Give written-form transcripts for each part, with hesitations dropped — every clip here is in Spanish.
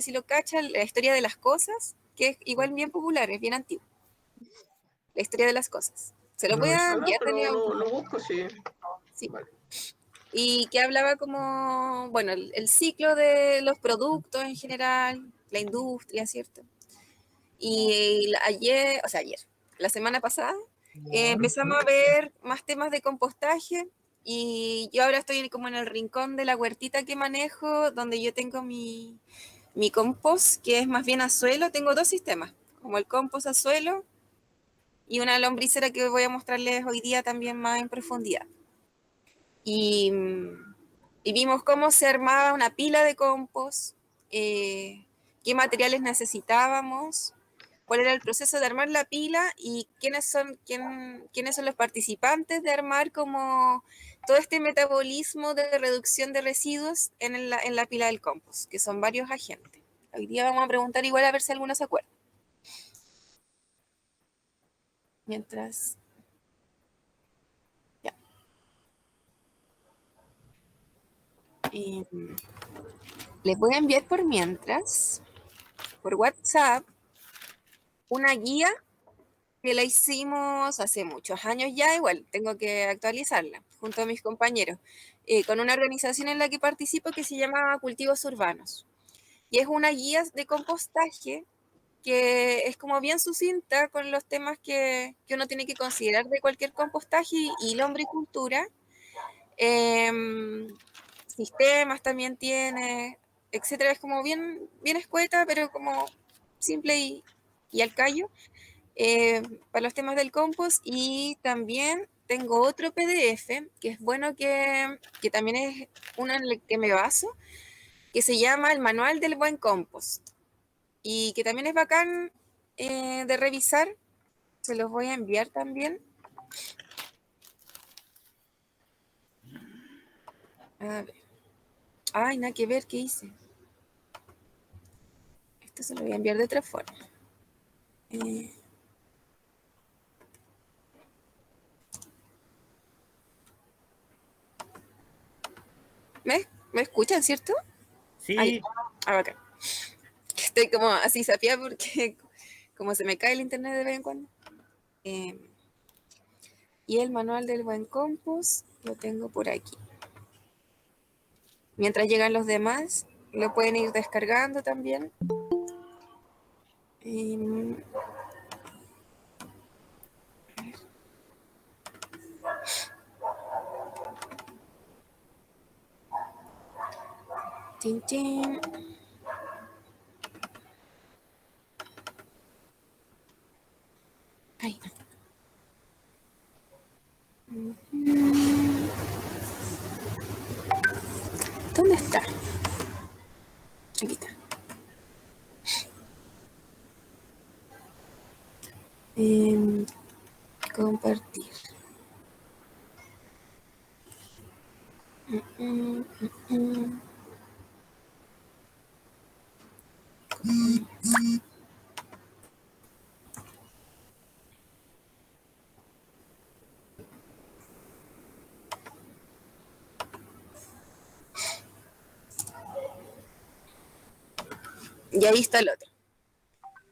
si lo cachan, la historia de las cosas, que es igual bien popular, es bien antiguo. La historia de las cosas. Se lo No voy me a suena, enviar, pero Daniel. lo busco, sí. Sí. Vale. Y que hablaba como, bueno, el ciclo de los productos en general, la industria, ¿cierto? Y ayer, la semana pasada, empezamos a ver más temas de compostaje y yo ahora estoy como en el rincón de la huertita que manejo, donde yo tengo mi compost, que es más bien a suelo. Tengo dos sistemas, como el compost a suelo y una lombricera que voy a mostrarles hoy día también más en profundidad. Y, y vimos cómo se armaba una pila de compost, qué materiales necesitábamos, cuál era el proceso de armar la pila y quiénes son los participantes de armar como todo este metabolismo de reducción de residuos en la pila del compost, que son varios agentes. Hoy día vamos a preguntar igual a ver si alguno se acuerda. Mientras... Ya. Les voy a enviar por mientras, por WhatsApp, una guía que la hicimos hace muchos años ya, igual tengo que actualizarla junto a mis compañeros, con una organización en la que participo que se llama Cultivos Urbanos. Y es una guía de compostaje que es como bien sucinta con los temas que uno tiene que considerar de cualquier compostaje y lombricultura. Sistemas también tiene, etcétera. Es como bien escueta, pero como simple y al callo. Para los temas del compost, y también tengo otro PDF que es bueno, que también es uno en el que me baso, que se llama el Manual del Buen Compost y que también es bacán de revisar. Se los voy a enviar también. A ver. Ay, nada que ver, ¿qué hice? Esto se lo voy a enviar de otra forma. ¿Me escuchan, cierto? Ahí. Sí. Bacán. Estoy como así sapiada porque como se me cae el internet de vez en cuando. Y el manual del buen compost lo tengo por aquí. Mientras llegan los demás, lo pueden ir descargando también. Tin, tin. Ay. ¿Dónde está? Aquí está. Compartir. Y ahí está el otro.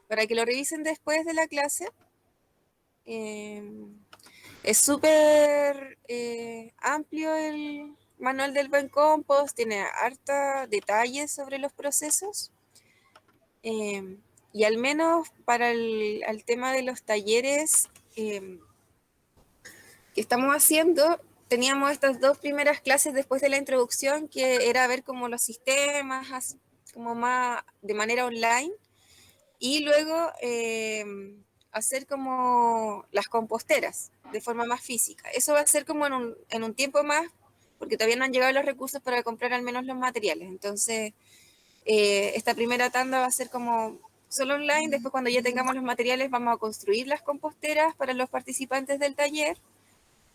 Para que lo revisen después de la clase. Es súper amplio el manual del buen compost, tiene harta detalles sobre los procesos. Y al menos para el tema de los talleres que estamos haciendo, teníamos estas dos primeras clases después de la introducción, que era ver como los sistemas, como más de manera online, y luego hacer como las composteras de forma más física. Eso va a ser como en un tiempo más, porque todavía no han llegado los recursos para comprar al menos los materiales. Entonces, esta primera tanda va a ser como solo online. Después, cuando ya tengamos los materiales, vamos a construir las composteras para los participantes del taller.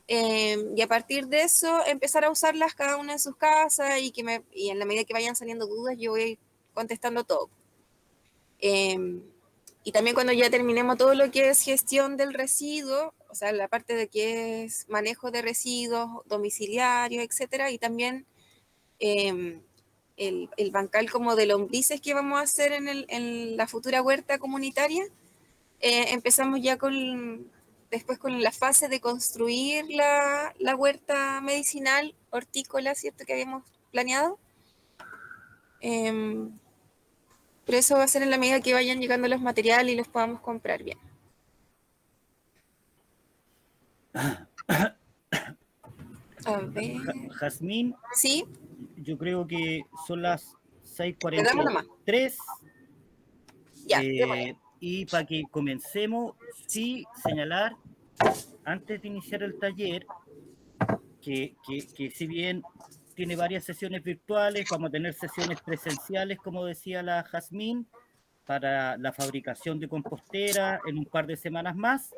Y a partir de eso, empezar a usarlas cada una en sus casas y en la medida que vayan saliendo dudas, yo voy contestando todo. Y también cuando ya terminemos todo lo que es gestión del residuo, o sea, la parte de que es manejo de residuos domiciliarios, etcétera, y también el bancal como de lombrices que vamos a hacer en la futura huerta comunitaria. Empezamos ya después con la fase de construir la huerta medicinal hortícola, ¿cierto? Que habíamos planeado. Pero eso va a ser en la medida que vayan llegando los materiales y los podamos comprar bien. A ver. Jazmín, ¿Sí? yo creo que son las Le damos nomás. 6:43. Ya, Y para que comencemos, sí señalar, antes de iniciar el taller, que si bien tiene varias sesiones virtuales, vamos a tener sesiones presenciales, como decía la Jazmín, para la fabricación de compostera en un par de semanas más,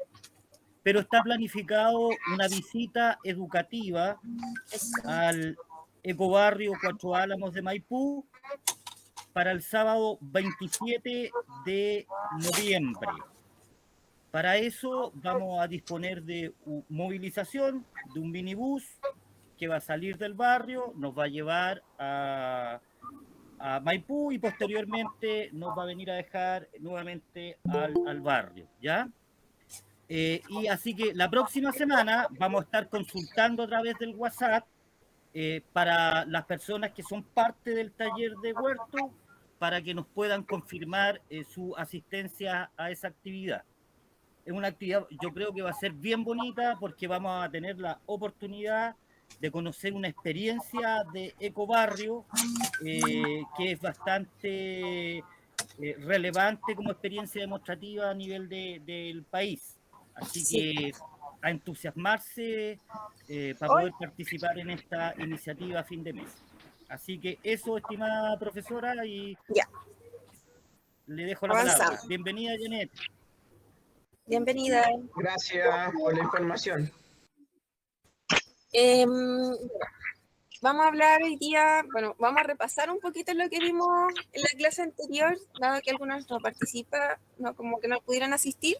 pero está planificado una visita educativa al ecobarrio Cuatro Álamos de Maipú para el sábado 27 de noviembre. Para eso vamos a disponer de movilización de un minibús que va a salir del barrio, nos va a llevar a Maipú y posteriormente nos va a venir a dejar nuevamente al barrio, ¿ya? Y así que la próxima semana vamos a estar consultando a través del WhatsApp para las personas que son parte del taller de huerto para que nos puedan confirmar su asistencia a esa actividad. Es una actividad, yo creo que va a ser bien bonita porque vamos a tener la oportunidad de conocer una experiencia de ecobarrio que es bastante relevante como experiencia demostrativa a nivel del país. Así sí. que a entusiasmarse para poder participar en esta iniciativa a fin de mes. Así que eso, estimada profesora, y Ya. le dejo la Avanzamos. palabra. Bienvenida, Janet. Bienvenida. Gracias por la información. Vamos a hablar hoy día, bueno, vamos a repasar un poquito lo que vimos en la clase anterior, dado que algunos no participan, como que no pudieron asistir.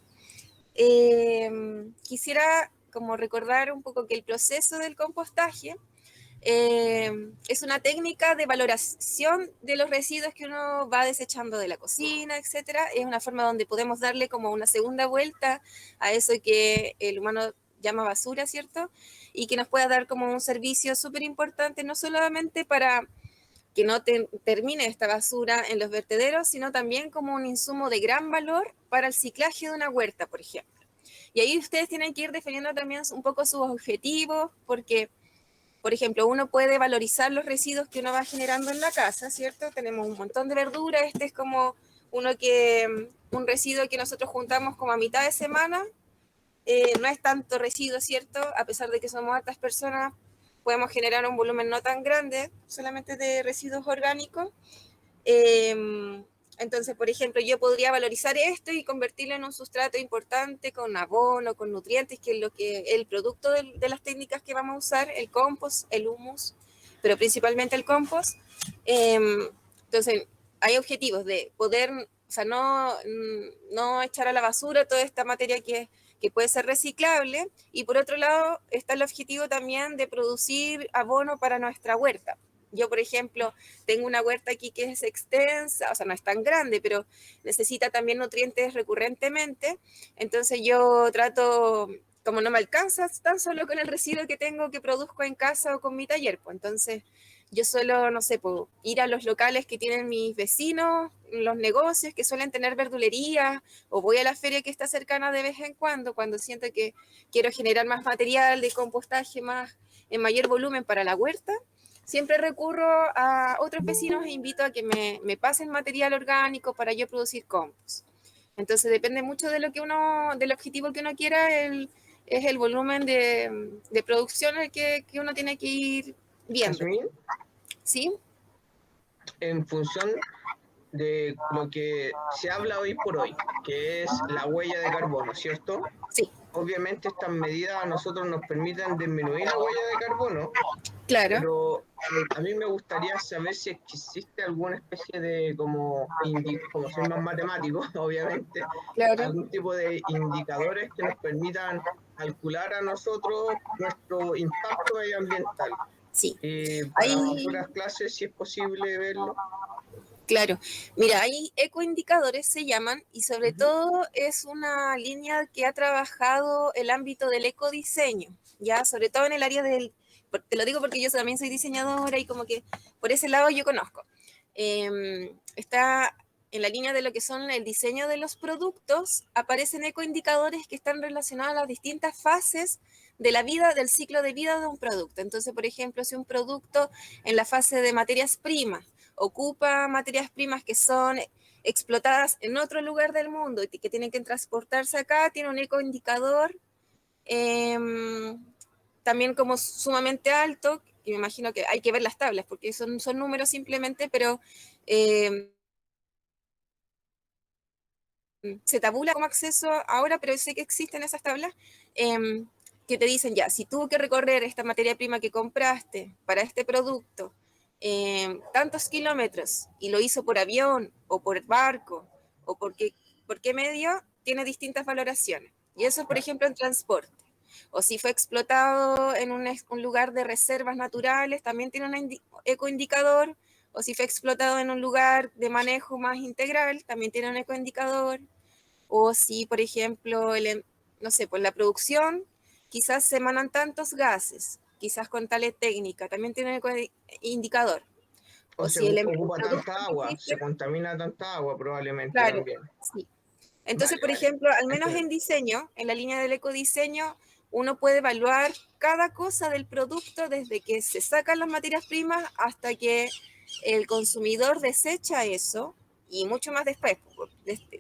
Quisiera como recordar un poco que el proceso del compostaje es una técnica de valoración de los residuos que uno va desechando de la cocina, etcétera. Es una forma donde podemos darle como una segunda vuelta a eso que el humano llama basura, ¿cierto? Y que nos pueda dar como un servicio súper importante, no solamente para que no termine esta basura en los vertederos, sino también como un insumo de gran valor para el ciclaje de una huerta, por ejemplo. Y ahí ustedes tienen que ir definiendo también un poco sus objetivos, porque, por ejemplo, uno puede valorizar los residuos que uno va generando en la casa, ¿cierto? Tenemos un montón de verdura, este es como un residuo que nosotros juntamos como a mitad de semana, no es tanto residuo, ¿cierto? A pesar de que somos hartas personas, podemos generar un volumen no tan grande, solamente de residuos orgánicos. Entonces, por ejemplo, yo podría valorizar esto y convertirlo en un sustrato importante con abono, con nutrientes, que es el producto de las técnicas que vamos a usar, el compost, el humus, pero principalmente el compost. Entonces, hay objetivos de poder, o sea, no echar a la basura toda esta materia que puede ser reciclable, y por otro lado está el objetivo también de producir abono para nuestra huerta. Yo, por ejemplo, tengo una huerta aquí que es extensa, o sea, no es tan grande, pero necesita también nutrientes recurrentemente, entonces yo trato, como no me alcanza tan solo con el residuo que tengo que produzco en casa o con mi taller, pues entonces yo suelo, no sé, puedo ir a los locales que tienen mis vecinos, los negocios que suelen tener verdulerías, o voy a la feria que está cercana de vez en cuando siento que quiero generar más material de compostaje en mayor volumen para la huerta. Siempre recurro a otros vecinos e invito a que me pasen material orgánico para yo producir compost. Entonces depende mucho de del objetivo que uno quiera, es el volumen de producción el que uno tiene que ir viendo. Jazmín, ¿Sí? en función de lo que se habla hoy por hoy, que es la huella de carbono, ¿cierto? Sí. Obviamente estas medidas a nosotros nos permiten disminuir la huella de carbono, claro. Pero a mí me gustaría saber si existe alguna especie de, como soy más matemático, obviamente, claro. algún tipo de indicadores que nos permitan calcular a nosotros nuestro impacto medioambiental. Sí. Para Hay, futuras clases, si es posible verlo. claro, mira, hay ecoindicadores, se llaman, y sobre todo es una línea que ha trabajado el ámbito del ecodiseño, ya, sobre todo en el área te lo digo porque yo también soy diseñadora y como que por ese lado yo conozco. Está en la línea de lo que son el diseño de los productos, aparecen ecoindicadores que están relacionados a las distintas fases de la vida, del ciclo de vida de un producto. Entonces, por ejemplo, si un producto en la fase de materias primas ocupa materias primas que son explotadas en otro lugar del mundo y que tienen que transportarse acá, tiene un ecoindicador también como sumamente alto, que me imagino que hay que ver las tablas, porque son números simplemente, pero se tabula como acceso ahora, pero sé que existen esas tablas que te dicen ya, si tuvo que recorrer esta materia prima que compraste para este producto tantos kilómetros y lo hizo por avión o por barco o por qué medio, tiene distintas valoraciones. Y eso, por ejemplo, en transporte. O si fue explotado en un lugar de reservas naturales, también tiene un ecoindicador. O si fue explotado en un lugar de manejo más integral, también tiene un ecoindicador. O si, por ejemplo, no sé, pues la producción, quizás se emanan tantos gases, quizás con tal técnica, también tiene un indicador. O O se si el ocupa producto tanta que agua, se hiciste, contamina tanta agua probablemente claro, también. sí. Entonces, Vale, por vale. ejemplo, al menos en Entiendo. diseño, en la línea del ecodiseño, uno puede evaluar cada cosa del producto desde que se sacan las materias primas hasta que el consumidor desecha eso y mucho más después.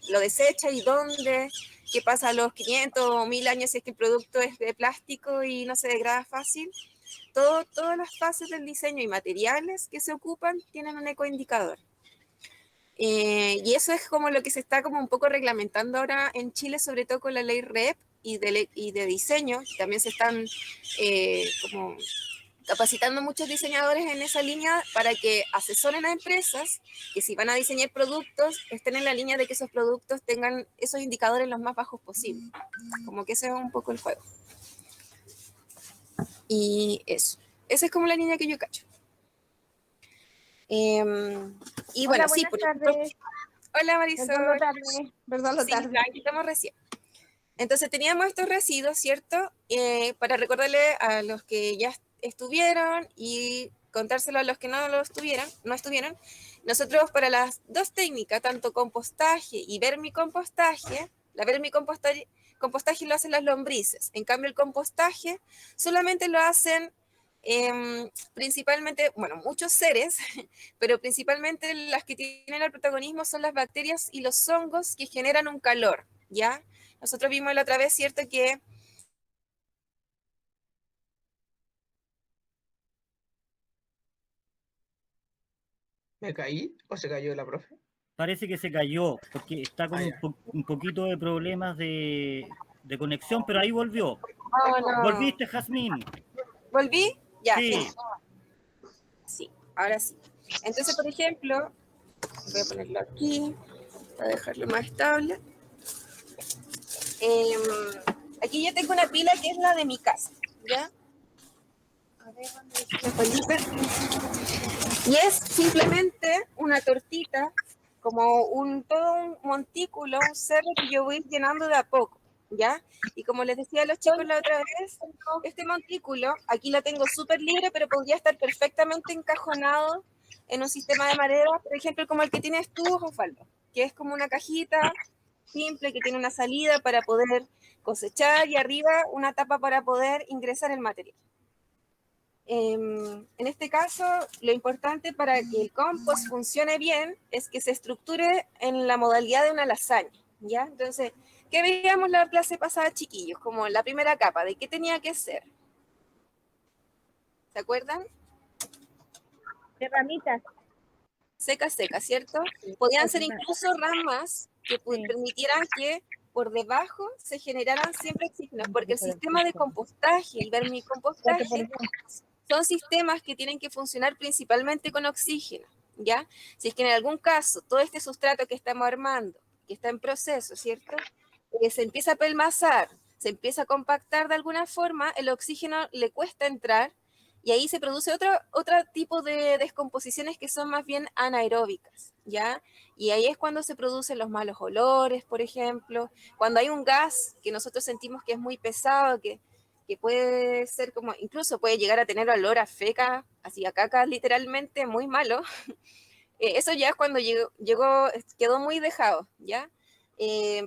Lo desecha y dónde, qué pasa a los 500 o 1000 años si es que el producto es de plástico y no se degrada fácil. Todas las fases del diseño y materiales que se ocupan tienen un ecoindicador. Y eso es como lo que se está como un poco reglamentando ahora en Chile, sobre todo con la ley REP y de diseño. También se están como capacitando muchos diseñadores en esa línea para que asesoren a empresas que si van a diseñar productos, estén en la línea de que esos productos tengan esos indicadores los más bajos posibles. Como que ese es un poco el juego. Y eso. Esa es como la línea que yo cacho. Y Hola, bueno, sí, buenas por ejemplo, tardes. hola Perdón lo Marisol. tarde. Perdón lo Sí, tarde. aquí estamos recién. Entonces teníamos estos residuos, ¿cierto? Para recordarle a los que ya estuvieron y contárselo a los que no estuvieron. Nosotros para las dos técnicas, tanto compostaje y vermicompostaje, la compostaje lo hacen las lombrices. En cambio, el compostaje solamente lo hacen principalmente, bueno, muchos seres, pero principalmente las que tienen el protagonismo son las bacterias y los hongos que generan un calor, ¿ya? Nosotros vimos la otra vez, ¿cierto? Que ¿Me caí o se cayó la profe? Parece que se cayó, porque está Ah, con ya. un poquito de problemas de conexión, pero ahí volvió. oh, no. ¿Volviste, Jazmín? ¿Volví? Ya, Sí. genial. Sí, ahora sí. Entonces, por ejemplo, voy a ponerlo aquí para dejarlo más estable. Em, Aquí yo tengo una pila que es la de mi casa, ¿ya? A ver, ¿dónde dejé la palita? Y es simplemente una tortita, como todo un montículo, un cerro que yo voy llenando de a poco, ¿ya? Y como les decía a los chicos la otra vez, este montículo, aquí lo tengo súper libre, pero podría estar perfectamente encajonado en un sistema de madera, por ejemplo, como el que tienes tú, Osvaldo, que es como una cajita simple que tiene una salida para poder cosechar y arriba una tapa para poder ingresar el material. En este caso, lo importante para que el compost funcione bien es que se estructure en la modalidad de una lasaña, ¿ya? Entonces, ¿qué veíamos la clase pasada, chiquillos? Como la primera capa, ¿de qué tenía que ser? ¿Se acuerdan? De ramitas. Seca, seca, ¿cierto? Podían ser Ramitas. incluso ramas que Sí. permitieran que por debajo se generaran siempre oxígeno, porque el sistema de compostaje y vermicompostaje son sistemas que tienen que funcionar principalmente con oxígeno, ¿ya? Si es que en algún caso todo este sustrato que estamos armando, que está en proceso, ¿cierto? Se empieza a pelmazar, se empieza a compactar de alguna forma, el oxígeno le cuesta entrar y ahí se produce otro tipo de descomposiciones que son más bien anaeróbicas, ¿ya? Y ahí es cuando se producen los malos olores, por ejemplo, cuando hay un gas que nosotros sentimos que es muy pesado, que puede ser como, incluso puede llegar a tener olor a feca, así a caca literalmente, muy malo. Eso ya es cuando quedó muy dejado, ¿ya?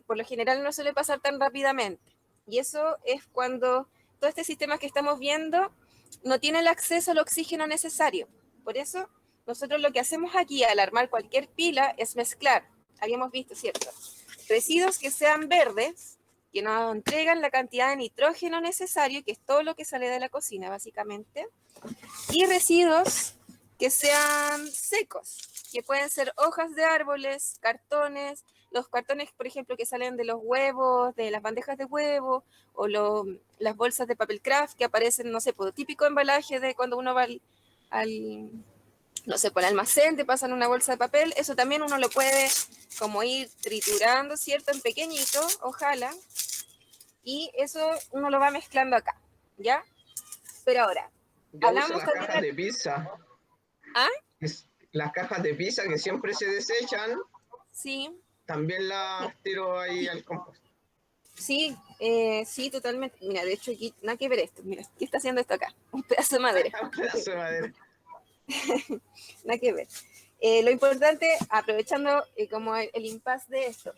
Por lo general no suele pasar tan rápidamente. Y eso es cuando todo este sistema que estamos viendo no tiene el acceso al oxígeno necesario. Por eso, nosotros lo que hacemos aquí al armar cualquier pila es mezclar, habíamos visto, ¿cierto? Residuos que sean verdes, que nos entregan la cantidad de nitrógeno necesario, que es todo lo que sale de la cocina, básicamente, y residuos que sean secos, que pueden ser hojas de árboles, cartones, los cartones, por ejemplo, que salen de los huevos, de las bandejas de huevo, o las bolsas de papel craft que aparecen, no sé, por típico embalaje de cuando uno va no sé, por el almacén, te pasan una bolsa de papel, eso también uno lo puede como ir triturando, ¿cierto? En pequeñito, ojalá, y eso uno lo va mezclando acá, ¿ya? Pero ahora, Yo uso hablamos las también... cajas de pizza. ¿Ah? Las cajas de pizza que siempre se desechan, Sí, también las tiro ahí al compost. sí, sí, totalmente. Mira, de hecho, aquí, nada que ver esto. Mira, ¿qué está haciendo esto acá? Un pedazo de madera. Un pedazo de madera. Nada que ver. Lo importante, aprovechando como el impasse de esto,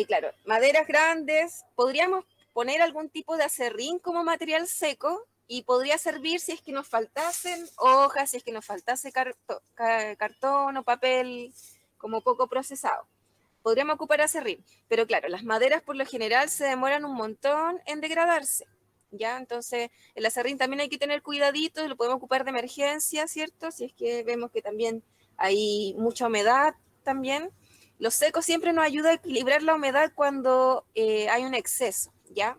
claro, maderas grandes, podríamos poner algún tipo de acerrín como material seco y podría servir si es que nos faltasen hojas, si es que nos faltase cartón o papel como poco procesado. Podríamos ocupar acerrín, pero claro, las maderas por lo general se demoran un montón en degradarse, ¿ya? Entonces, el acerrín también hay que tener cuidadito, lo podemos ocupar de emergencia, ¿cierto? Si es que vemos que también hay mucha humedad también. Los secos siempre nos ayuda a equilibrar la humedad cuando hay un exceso, ¿ya?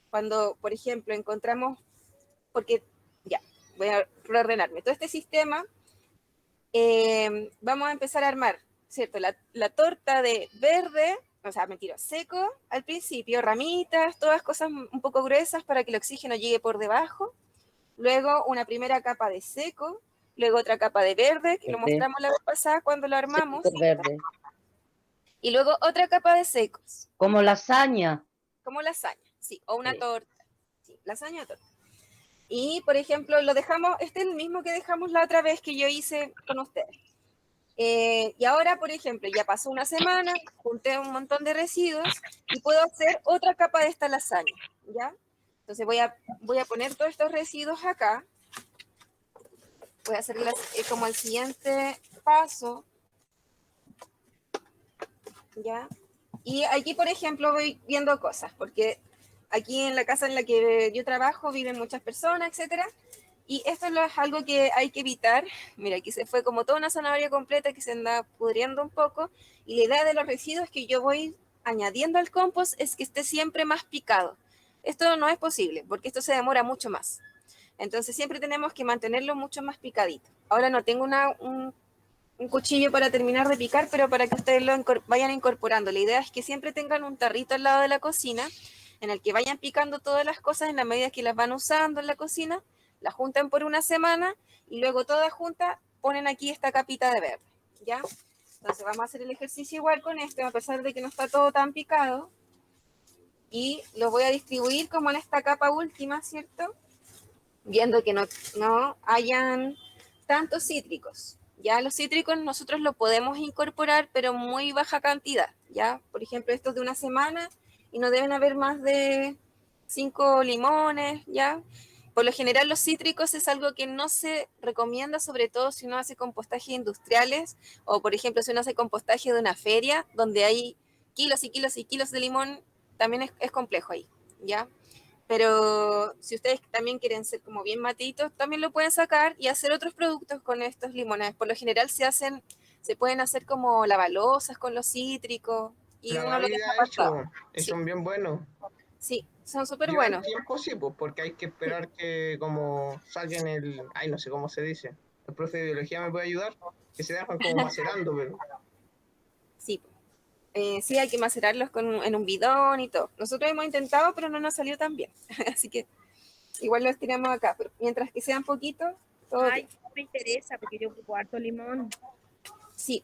Cuando, por ejemplo, encontramos, porque, ya, voy a reordenarme, todo este sistema, vamos a empezar a armar, ¿cierto? La torta de verde, o sea, mentira, seco al principio, ramitas, todas cosas un poco gruesas para que el oxígeno llegue por debajo, luego una primera capa de seco, luego otra capa de verde, que lo mostramos la vez pasada cuando lo armamos, Verde. y luego otra capa de secos. Como lasaña. Como lasaña, sí, o una Sí. torta, sí, lasaña o torta. Y, por ejemplo, lo dejamos, este es el mismo que dejamos la otra vez que yo hice con ustedes. Y ahora, por ejemplo, ya pasó una semana, junté un montón de residuos y puedo hacer otra capa de esta lasaña, ¿ya? Entonces voy a poner todos estos residuos acá. Voy a hacer como el siguiente paso, ¿ya? Y aquí, por ejemplo, voy viendo cosas, porque aquí en la casa en la que yo trabajo viven muchas personas, etcétera, y esto es algo que hay que evitar. Mira, aquí se fue como toda una zanahoria completa que se anda pudriendo un poco, y la idea de los residuos que yo voy añadiendo al compost es que esté siempre más picado. Esto no es posible, porque esto se demora mucho más. Entonces siempre tenemos que mantenerlo mucho más picadito. Ahora no tengo un cuchillo para terminar de picar, pero para que ustedes lo vayan incorporando. La idea es que siempre tengan un tarrito al lado de la cocina en el que vayan picando todas las cosas en la medida que las van usando en la cocina, las juntan por una semana y luego todas juntas ponen aquí esta capita de verde, ¿ya? Entonces vamos a hacer el ejercicio igual con este, a pesar de que no está todo tan picado. Y lo voy a distribuir como en esta capa última, ¿cierto? Viendo que no hayan tantos cítricos. Ya los cítricos nosotros lo podemos incorporar, pero muy baja cantidad, ¿ya? Por ejemplo, estos de una semana y no deben haber más de 5 limones, ¿ya? Por lo general los cítricos es algo que no se recomienda, sobre todo si uno hace compostaje industriales o, por ejemplo, si uno hace compostaje de una feria donde hay kilos y kilos y kilos de limón, también es complejo ahí, ¿ya? Pero si ustedes también quieren ser como bien matitos, también lo pueden sacar y hacer otros productos con estos limones. Por lo general se pueden hacer como lavalosas con los cítricos y La uno lo vida deja hecho, apartado. Sí, son bien buenos. sí, son súper Llevan buenos. tiempo, sí, pues, porque hay que esperar que como salgan ay, no sé cómo se dice. El profe de biología me puede ayudar, que se dejan como macerando, pero Sí, sí, hay que macerarlos en un bidón y todo. Nosotros hemos intentado, pero no nos salió tan bien. Así que igual los tiramos acá, pero mientras que sean poquitos, todo Ay, bien. no me interesa porque yo ocupo harto limón. Sí,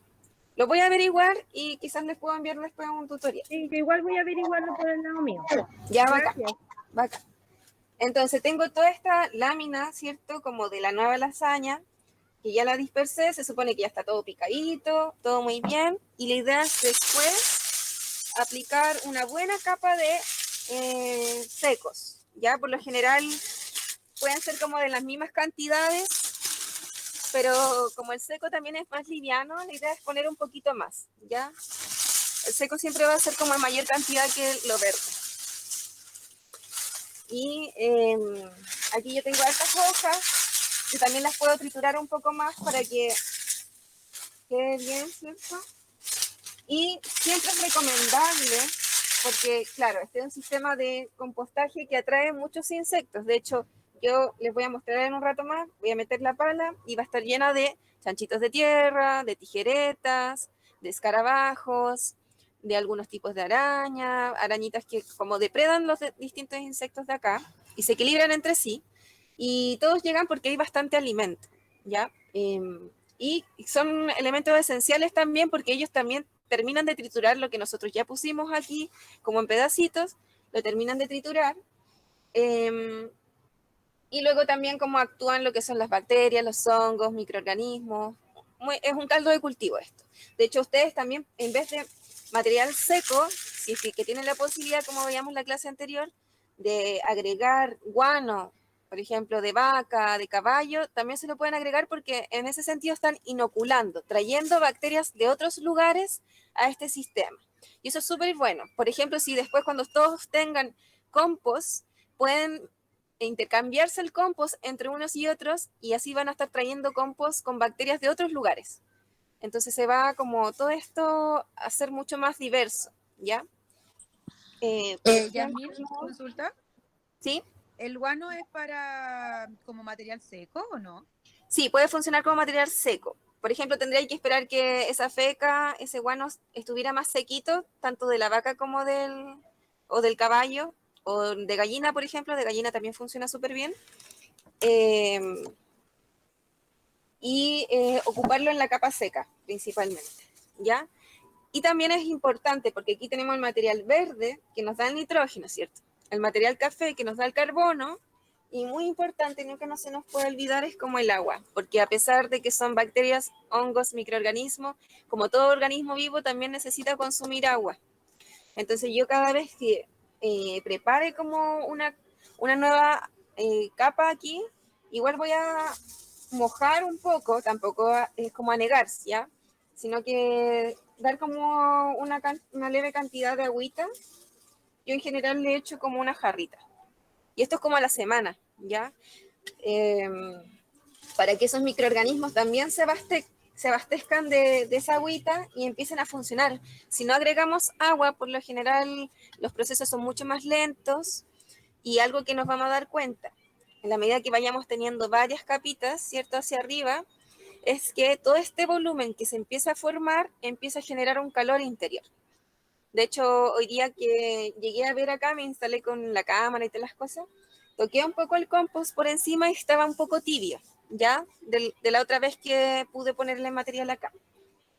lo voy a averiguar y quizás les puedo enviar después un tutorial. Sí, yo igual voy a averiguarlo por el lado mío. Ya, bacán, Gracias. bacán. Entonces tengo toda esta lámina, ¿cierto? Como de la nueva lasaña, que ya la dispersé, se supone que ya está todo picadito, todo muy bien, y la idea es después aplicar una buena capa de secos, ya por lo general pueden ser como de las mismas cantidades, pero como el seco también es más liviano, la idea es poner un poquito más, ya. El seco siempre va a ser como en mayor cantidad que lo verde. Y aquí yo tengo estas hojas y también las puedo triturar un poco más para que quede bien, ¿cierto? Y siempre es recomendable, porque claro, este es un sistema de compostaje que atrae muchos insectos. De hecho, yo les voy a mostrar en un rato más, voy a meter la pala y va a estar llena de chanchitos de tierra, de tijeretas, de escarabajos, de algunos tipos de araña, arañitas que como depredan los distintos insectos de acá y se equilibran entre sí. Y todos llegan porque hay bastante alimento, ¿ya? Y son elementos esenciales también porque ellos también terminan de triturar lo que nosotros ya pusimos aquí como en pedacitos, lo terminan de triturar. Y luego también cómo actúan lo que son las bacterias, los hongos, microorganismos. Es un caldo de cultivo esto. De hecho, ustedes también, en vez de material seco, si es que tienen la posibilidad, como veíamos en la clase anterior, de agregar guano, por ejemplo, de vaca, de caballo, también se lo pueden agregar porque en ese sentido están inoculando, trayendo bacterias de otros lugares a este sistema. Y eso es súper bueno. Por ejemplo, si después cuando todos tengan compost, pueden intercambiarse el compost entre unos y otros y así van a estar trayendo compost con bacterias de otros lugares. Entonces se va como todo esto a ser mucho más diverso, ¿ya? Yasmín, consulta. ¿Sí? ¿El guano es para como material seco o no? Sí, puede funcionar como material seco. Por ejemplo, tendría que esperar que esa feca, ese guano estuviera más sequito, tanto de la vaca como del caballo, o de gallina, por ejemplo. De gallina también funciona súper bien. Ocuparlo en la capa seca, principalmente, ¿ya? Y también es importante, porque aquí tenemos el material verde, que nos da el nitrógeno, ¿cierto? El material café, que nos da el carbono, y muy importante, nunca no se nos puede olvidar, es como el agua, porque a pesar de que son bacterias, hongos, microorganismos, como todo organismo vivo, también necesita consumir agua. Entonces yo cada vez que prepare como una nueva capa aquí, igual voy a mojar un poco, tampoco es como anegarse, ¿ya? Sino que dar como una leve cantidad de agüita. Yo en general le echo como una jarrita. Y esto es como a la semana, ¿ya? Eh, para que esos microorganismos también se abastezcan de esa agüita y empiecen a funcionar. Si no agregamos agua, por lo general los procesos son mucho más lentos y algo que nos vamos a dar cuenta, en la medida que vayamos teniendo varias capitas, ¿cierto? Hacia arriba, es que todo este volumen que se empieza a formar empieza a generar un calor interior. De hecho, hoy día que llegué a ver acá, me instalé con la cámara y todas las cosas, toqué un poco el compost por encima y estaba un poco tibio, ¿ya? De la otra vez que pude ponerle material acá.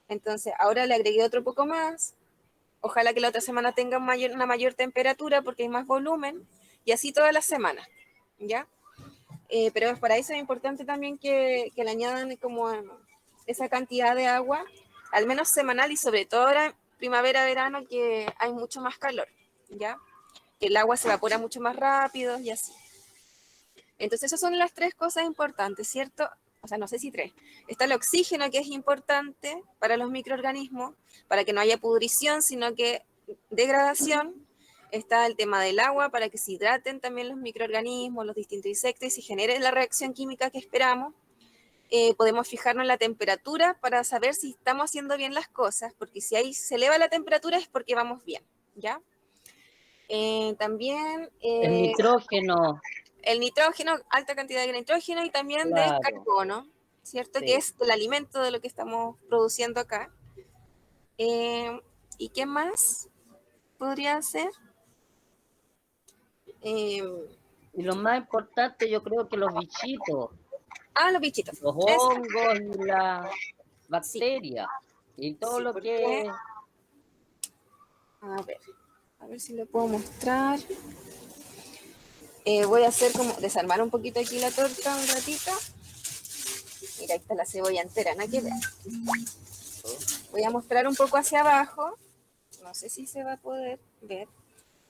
Entonces, ahora le agregué otro poco más. Ojalá que la otra semana tenga una mayor temperatura porque hay más volumen y así todas las semanas, ¿ya? Pero para eso es importante también que le añadan como esa cantidad de agua, al menos semanal y sobre todo ahora primavera, verano, que hay mucho más calor, ¿ya? Que el agua se evapora mucho más rápido y así. Entonces esas son las tres cosas importantes, ¿cierto? O sea, no sé si tres. Está el oxígeno, que es importante para los microorganismos, para que no haya pudrición, sino que degradación. Está el tema del agua, para que se hidraten también los microorganismos, los distintos insectos, y se genere la reacción química que esperamos. Podemos fijarnos en la temperatura para saber si estamos haciendo bien las cosas, porque si ahí se eleva la temperatura es porque vamos bien, ¿ya? También... El nitrógeno, el nitrógeno, alta cantidad de nitrógeno y también de claro. carbono, ¿cierto? Sí. Que es el alimento de lo que estamos produciendo acá. ¿Y qué más podría ser? Eh, Y lo más importante, yo creo que los bichitos, Ah, los bichitos. los Eso. hongos y las bacterias, y todo Sí, lo porque- que... A ver si lo puedo mostrar. Voy a hacer como desarmar un poquito aquí la torta un ratito. Mira, ahí está la cebolla entera, no hay que ver. Voy a mostrar un poco hacia abajo. No sé si se va a poder ver.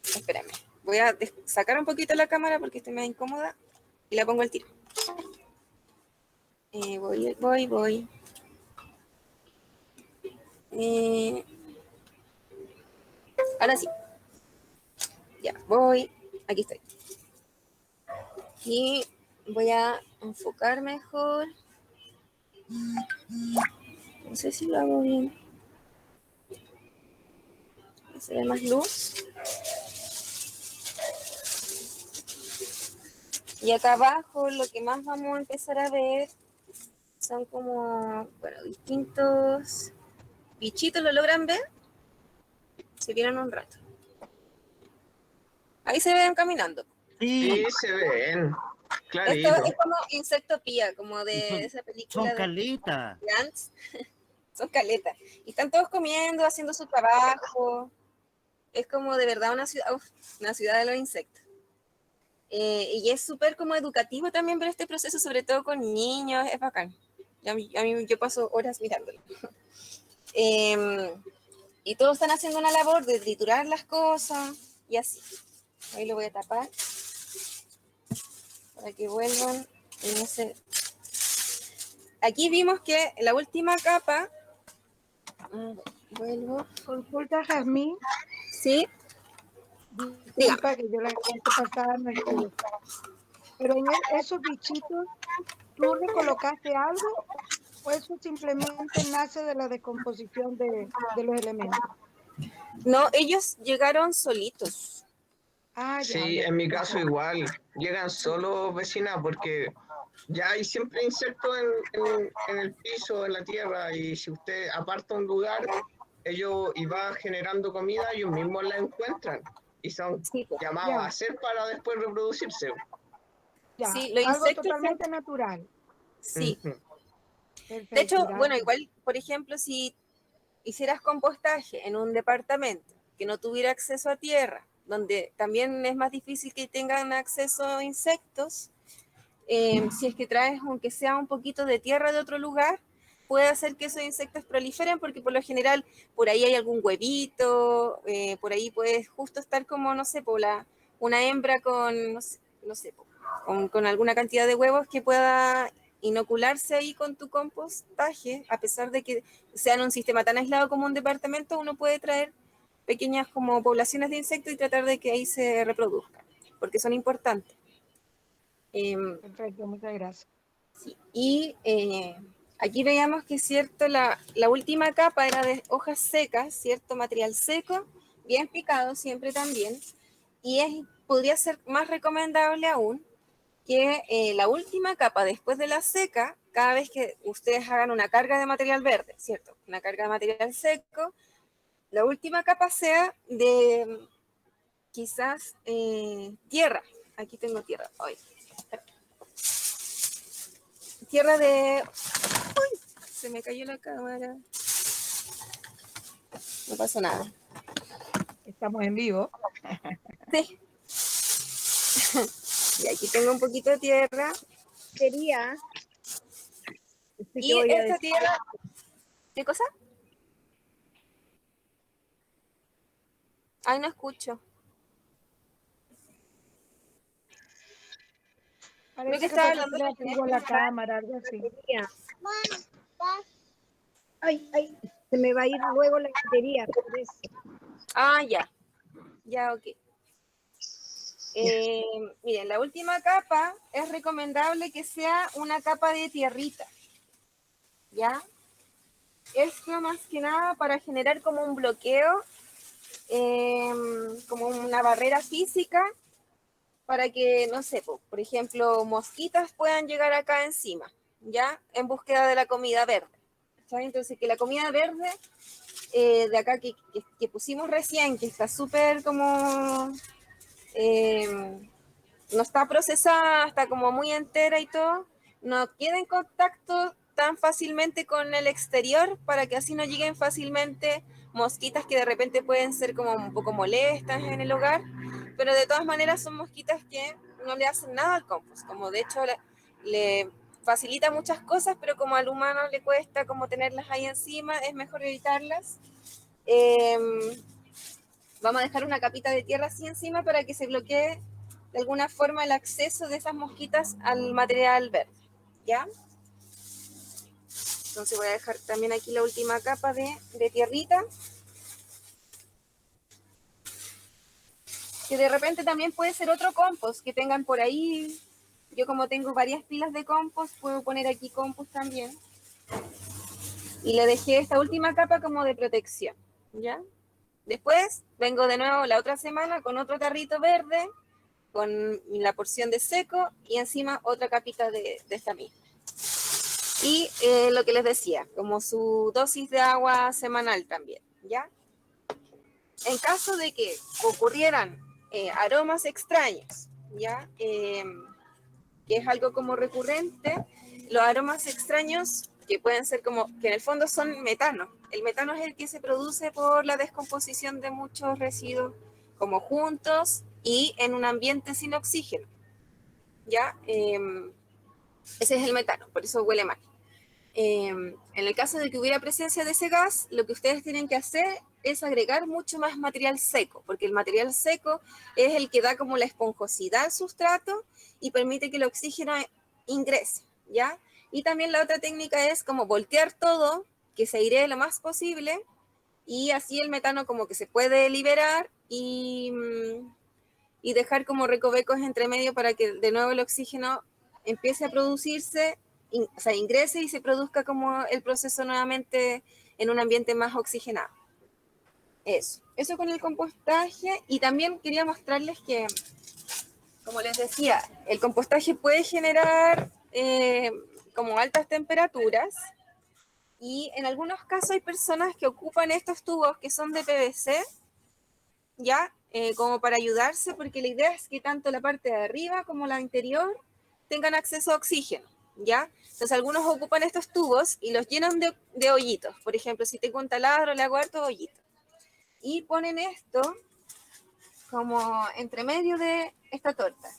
Espérame. Voy a sacar un poquito la cámara porque estoy más incómoda y la pongo al tiro. Voy. Ahora sí. Ya, voy. Aquí estoy. Y voy a enfocar mejor. No sé si lo hago bien. Se ve más luz. Y acá abajo lo que más vamos a empezar a ver son como, bueno, distintos bichitos. ¿Lo logran ver? Se vieron un rato. Ahí se ven caminando. Sí, se ven. Esto Clarito. es como Insectopía, como Y de esa son película de caletas. Ants. Son caletas. Y están todos comiendo, haciendo su trabajo. Es como de verdad una ciudad de los insectos. Y es súper como educativo también ver este proceso, sobre todo con niños, es bacán. Yo paso horas mirándolo. Y todos están haciendo una labor de triturar las cosas y así. Ahí lo voy a tapar para que vuelvan en ese... Aquí vimos que la última capa... Vuelvo. Consulta, Jazmín. Sí, Disculpa que yo la pasada no estuve. Pero en esos bichitos, ¿tú le colocaste algo o eso simplemente nace de la descomposición de los elementos? no, ellos llegaron solitos. Ah, ya, Sí, ya. en mi caso igual. Llegan solo vecinas porque ya hay siempre insectos en el piso, en la tierra, y si usted aparta un lugar, ellos y va generando comida, ellos mismos la encuentran y son Sí, pues. llamados Ya. a hacer para después reproducirse. Ya, Sí, los algo insectos totalmente natural. sí. Ujú. De Perfecto, hecho, bueno, gracias. igual, por ejemplo, si hicieras compostaje en un departamento que no tuviera acceso a tierra, donde también es más difícil que tengan acceso a insectos, si es que traes, aunque sea un poquito de tierra de otro lugar, puede hacer que esos insectos proliferen, porque por lo general por ahí hay algún huevito, por ahí puedes justo estar como, no sé, una hembra con, no sé, con alguna cantidad de huevos que pueda inocularse ahí con tu compostaje. A pesar de que sea en un sistema tan aislado como un departamento, uno puede traer pequeñas como poblaciones de insectos y tratar de que ahí se reproduzcan, porque son importantes. Perfecto, muchas gracias. Sí. Y aquí veíamos que, cierto, la última capa era de hojas secas, cierto, material seco, bien picado siempre también, y podría ser más recomendable aún que la última capa después de la seca, cada vez que ustedes hagan una carga de material verde, cierto, una carga de material seco, la última capa sea de quizás tierra. Aquí tengo tierra hoy. Tierra de... ¡Uy! Se me cayó la cámara. No pasó nada. Estamos en vivo. Sí. Y aquí tengo un poquito de tierra. Quería. Sí, Y voy a esta decir. tierra... ¿Qué cosa? Ay, no escucho. Creo que Parece que estaba fue que hablando se le de activó la cámara, algo así. Quería. Ay, se me va a ir luego la batería. Por eso. Ah, ya. Ya, ok. Miren, la última capa es recomendable que sea una capa de tierrita. ¿Ya? Esto más que nada para generar como un bloqueo, como una barrera física, para que, no sé, por ejemplo, mosquitas puedan llegar acá encima, ¿ya? En búsqueda de la comida verde. ¿Sabes? Entonces, que la comida verde de acá que pusimos recién, que está súper como no está procesada, está como muy entera y todo, no queda en contacto tan fácilmente con el exterior para que así no lleguen fácilmente mosquitas que de repente pueden ser como un poco molestas en el hogar, pero de todas maneras son mosquitas que no le hacen nada al compost, como de hecho le facilita muchas cosas, pero como al humano le cuesta como tenerlas ahí encima, es mejor evitarlas. Vamos a dejar una capita de tierra así encima para que se bloquee de alguna forma el acceso de esas mosquitas al material verde, ¿ya? Entonces voy a dejar también aquí la última capa de tierrita. Que de repente también puede ser otro compost que tengan por ahí. Yo como tengo varias pilas de compost, puedo poner aquí compost también. Y le dejé esta última capa como de protección, ¿ya? Después vengo de nuevo la otra semana con otro tarrito verde, con la porción de seco y encima otra capita de esta misma. Y lo que les decía, como su dosis de agua semanal también, ¿ya? En caso de que ocurrieran aromas extraños, ¿ya? Que es algo como recurrente, los aromas extraños que pueden ser como, que en el fondo son metano. El metano es el que se produce por la descomposición de muchos residuos como juntos y en un ambiente sin oxígeno, ¿ya? Ese es el metano, por eso huele mal. En el caso de que hubiera presencia de ese gas, lo que ustedes tienen que hacer es agregar mucho más material seco, porque el material seco es el que da como la esponjosidad al sustrato y permite que el oxígeno ingrese, ¿ya? Y también la otra técnica es como voltear todo, que se airee lo más posible, y así el metano como que se puede liberar y dejar como recovecos entre medio para que de nuevo el oxígeno empiece a producirse, o sea, ingrese y se produzca como el proceso nuevamente en un ambiente más oxigenado. Eso con el compostaje. Y también quería mostrarles que, como les decía, el compostaje puede generar como altas temperaturas y en algunos casos hay personas que ocupan estos tubos que son de PVC, ¿ya? Como para ayudarse, porque la idea es que tanto la parte de arriba como la interior tengan acceso a oxígeno, ¿ya? Entonces algunos ocupan estos tubos y los llenan de hoyitos. Por ejemplo, si tengo un taladro, le hago harto hoyito. Y ponen esto como entre medio de esta torta.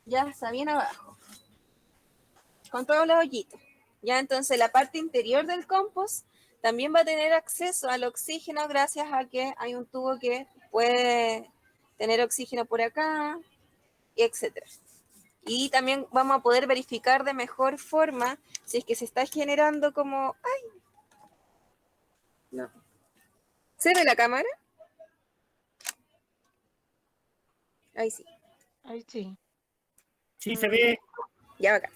Ya está bien abajo. Con todos los hoyitos. Ya entonces la parte interior del compost también va a tener acceso al oxígeno gracias a que hay un tubo que puede tener oxígeno por acá, etc. Y también vamos a poder verificar de mejor forma si es que se está generando como... ¡Ay! No. ¿Cierre la cámara? Ahí sí. Ahí sí. Sí, se ve. Ya acá.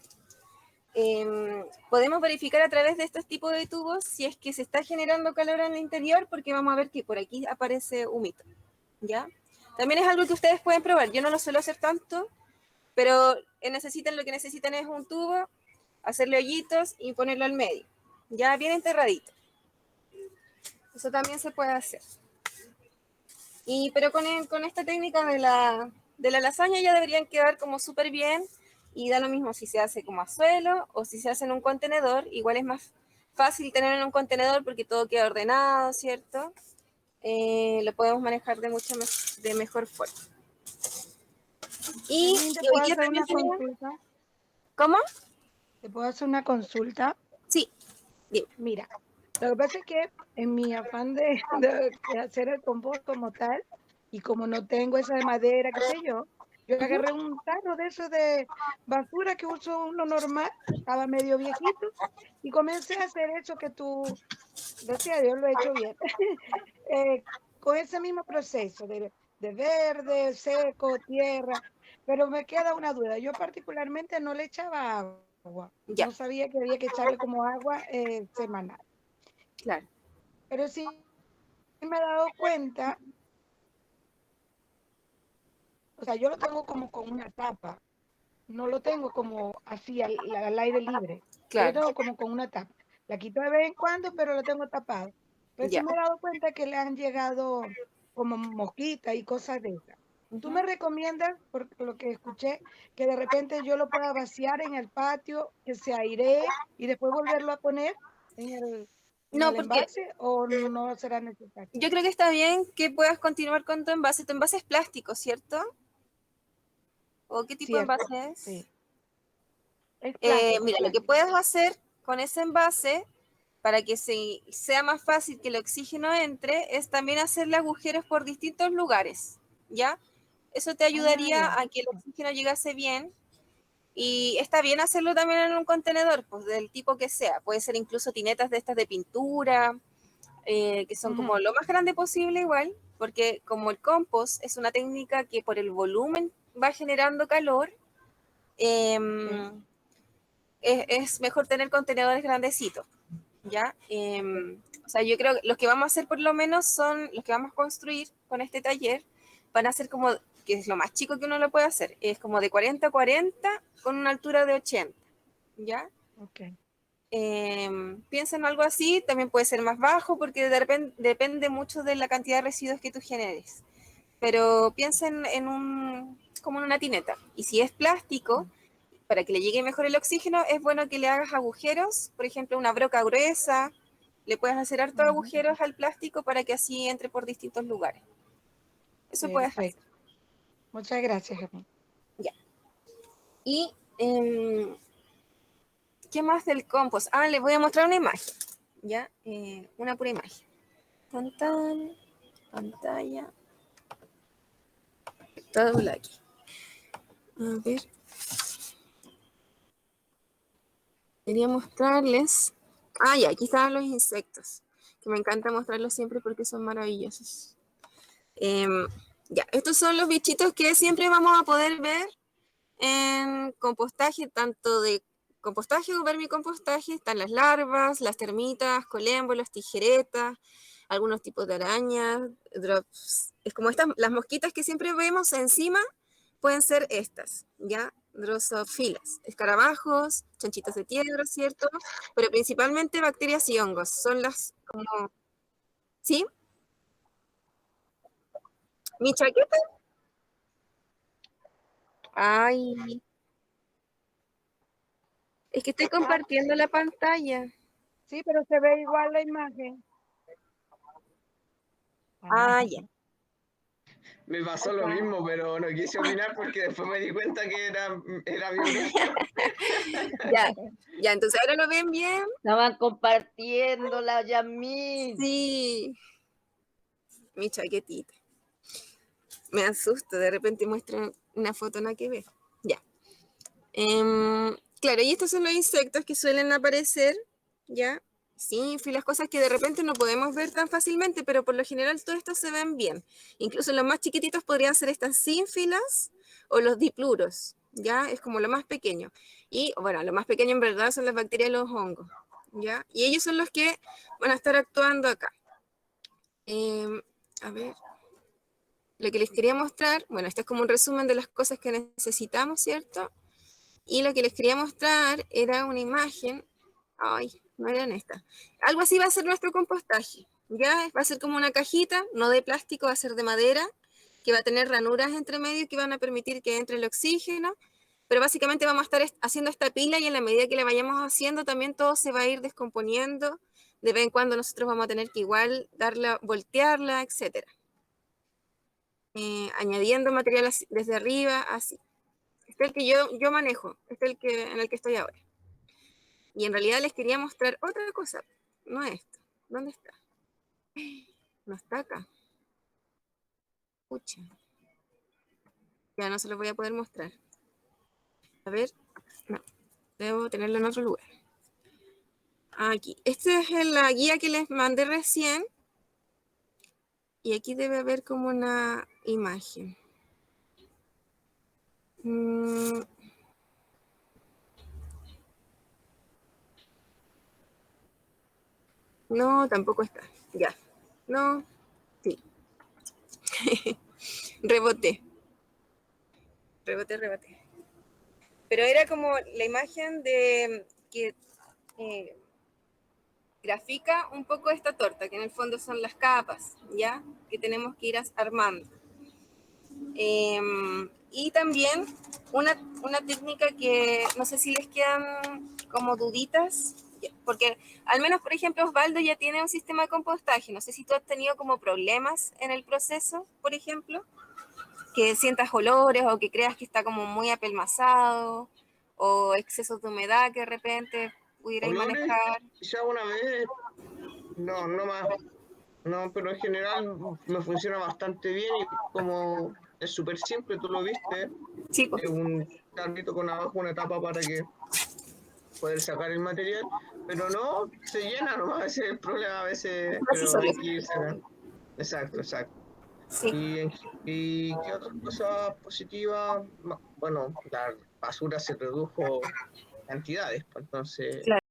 Podemos verificar a través de estos tipos de tubos si es que se está generando calor en el interior, porque vamos a ver que por aquí aparece humito, ¿ya? También es algo que ustedes pueden probar. Yo no lo suelo hacer tanto, pero lo que necesitan es un tubo, hacerle hoyitos y ponerlo al medio, ya bien enterradito. Eso también se puede hacer. Pero con esta técnica de la lasaña ya deberían quedar como súper bien. Y da lo mismo si se hace como a suelo o si se hace en un contenedor. Igual es más fácil tenerlo en un contenedor porque todo queda ordenado, ¿cierto? Lo podemos manejar de mejor forma. Y También te hoy puedo día hacer también una tenía... consulta. ¿Cómo? ¿Te puedo hacer una consulta? Sí, dime. Mira, lo que pasa es que en mi afán de hacer el compost como tal, y como no tengo esa de madera, qué sé yo agarré un tarro de eso de basura que uso uno normal, estaba medio viejito, y comencé a hacer eso que tú, gracias a Dios lo he hecho bien, con ese mismo proceso de verde, seco, tierra, pero me queda una duda. Yo particularmente no le echaba agua, Ya, no sabía que había que echarle como agua semanal, claro. pero sí me he dado cuenta, o sea, yo lo tengo como con una tapa, no lo tengo como así al aire libre, yo lo Claro, tengo como con una tapa. La quito de vez en cuando, pero lo tengo tapado. Pero sí ya. me he dado cuenta que le han llegado como mosquitas y cosas de esas. ¿Tú me recomiendas, por lo que escuché, que de repente yo lo pueda vaciar en el patio, que se airee y después volverlo a poner en No, el porque envase o no será necesario? yo creo que está bien que puedas continuar con tu envase. Tu envase es plástico, ¿cierto? ¿O qué tipo de Cierto, envase es? sí. Es plástico, Mira, lo que plástico. puedes hacer con ese envase, para que sea más fácil que el oxígeno entre, es también hacerle agujeros por distintos lugares, ¿ya? Eso te ayudaría Ya. a que el oxígeno llegase bien. Y está bien hacerlo también en un contenedor, pues del tipo que sea. Puede ser incluso tinetas de estas de pintura, que son como lo más grande posible igual, porque como el compost es una técnica que por el volumen va generando calor, es mejor tener contenedores grandecitos, ¿ya? O sea, yo creo que los que vamos a hacer por lo menos son los que vamos a construir con este taller, van a ser como, que es lo más chico que uno lo puede hacer, es como de 40 a 40 con una altura de 80, ¿ya? Ok. Piensa en algo así, también puede ser más bajo porque de repente depende mucho de la cantidad de residuos que tú generes. Pero piensa como en una tineta. Y si es plástico, para que le llegue mejor el oxígeno, es bueno que le hagas agujeros, por ejemplo, una broca gruesa, le puedes hacer hartos agujeros al plástico para que así entre por distintos lugares. Eso puedes hacer. Perfecto. Muchas gracias, Germán. Ya. Y, ¿qué más del compost? Les voy a mostrar una imagen, ¿ya? Una pura imagen. Pantalla. Está doble aquí. A ver. Quería mostrarles. Ya, aquí estaban los insectos, que me encanta mostrarlos siempre porque son maravillosos. Ya, estos son los bichitos que siempre vamos a poder ver en compostaje, tanto de compostaje o vermicompostaje. Están las larvas, las termitas, colémbolos, tijeretas, algunos tipos de arañas, drops. Es como las mosquitas que siempre vemos encima, pueden ser estas, ¿ya? Drosofilas, escarabajos, chanchitos de tierra, ¿cierto? Pero principalmente bacterias y hongos. Son las como... ¿Sí? ¿Mi chaqueta? Ay, es que estoy compartiendo la pantalla. Sí, pero se ve igual la imagen. Ya. Me pasó lo mismo, pero no quise opinar porque después me di cuenta que era biológico. Ya, entonces ahora lo ven bien. Estaban compartiendo la Yasmín. Sí. Mi chaquetita. Me asusto, de repente muestran una foto nada que ver. Ya. Claro, y estos son los insectos que suelen aparecer, ¿ya? Sí, las cosas que de repente no podemos ver tan fácilmente, pero por lo general todos estos se ven bien. Incluso los más chiquititos podrían ser estas sínfilas o los dipluros, ¿ya? Es como lo más pequeño. Y, bueno, lo más pequeño en verdad son las bacterias y los hongos, ¿ya? Y ellos son los que van a estar actuando acá. A ver, lo que les quería mostrar, bueno, este es como un resumen de las cosas que necesitamos, ¿cierto? Y lo que les quería mostrar era una imagen. Ay, no eran estas. Algo así va a ser nuestro compostaje. Ya va a ser como una cajita, no de plástico, va a ser de madera, que va a tener ranuras entre medio que van a permitir que entre el oxígeno. Pero básicamente vamos a estar haciendo esta pila y en la medida que la vayamos haciendo también todo se va a ir descomponiendo. De vez en cuando nosotros vamos a tener que igual darla, voltearla, etc. Añadiendo material desde arriba, así. Este es el que yo manejo, este es en el que estoy ahora. Y en realidad les quería mostrar otra cosa, no esto. ¿Dónde está? No está acá. Pucha. Ya no se lo voy a poder mostrar. A ver, no, debo tenerlo en otro lugar. Aquí, esta es la guía que les mandé recién. Y aquí debe haber como una imagen. No, tampoco está. Ya. No, sí. Reboté. Reboté. Pero era como la imagen de que grafica un poco esta torta, que en el fondo son las capas, ¿ya? Que tenemos que ir armando. Y también una técnica que no sé si les quedan como duditas, porque al menos, por ejemplo, Osvaldo ya tiene un sistema de compostaje. No sé si tú has tenido como problemas en el proceso, por ejemplo, que sientas olores o que creas que está como muy apelmazado o excesos de humedad que de repente pudierais Olores, manejar. quizá una vez, no más, no, pero en general me funciona bastante bien y como es súper simple, tú lo viste, Sí, pues, es un tarrito con abajo una tapa para que poder sacar el material, pero no, se llena nomás, ese es el problema a veces, así pero hay solo. que ir sacando. Exacto, exacto. Sí. ¿Y qué otras cosas positivas? Bueno, la basura se redujo cantidades, pues, entonces